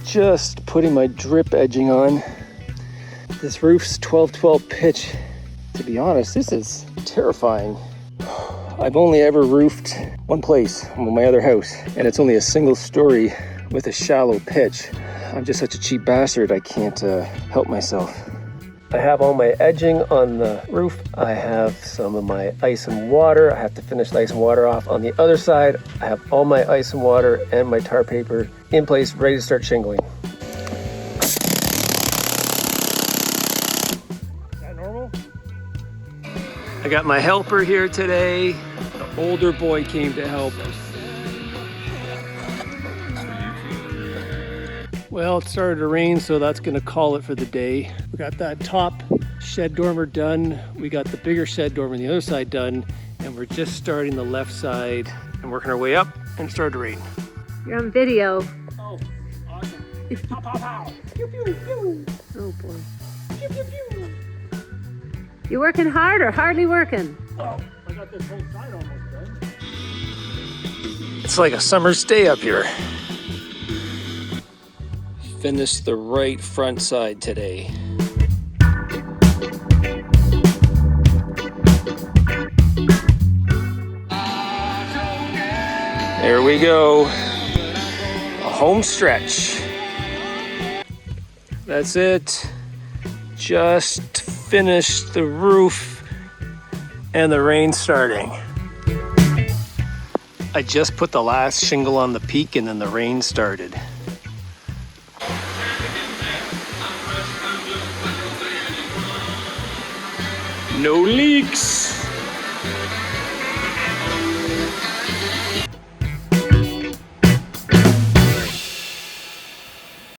just putting my drip edging on. This roof's 12-12 pitch. To be honest, this is terrifying. I've only ever roofed one place, on my other house, and it's only a single story with a shallow pitch. I'm just such a cheap bastard, I can't help myself. I have all my edging on the roof. I have some of my ice and water. I have to finish the ice and water off. On the other side, I have all my ice and water and my tar paper in place, ready to start shingling. Is that normal? I got my helper here today. The older boy came to help. Well, it started to rain, so that's gonna call it for the day. We got that top shed dormer done. We got the bigger shed dormer on the other side done, and we're just starting the left side and working our way up, and it started to rain. You're on video. Oh, awesome. Pow, pow, pow. Pew, pew, pew. Oh boy. Pew, pew, pew. You working hard or hardly working? Well, I got this whole side almost done. It's like a summer's day up here. Finished the right front side today. There we go. A home stretch. That's it. Just finished the roof and the rain starting. I just put the last shingle on the peak and then the rain started. No leaks.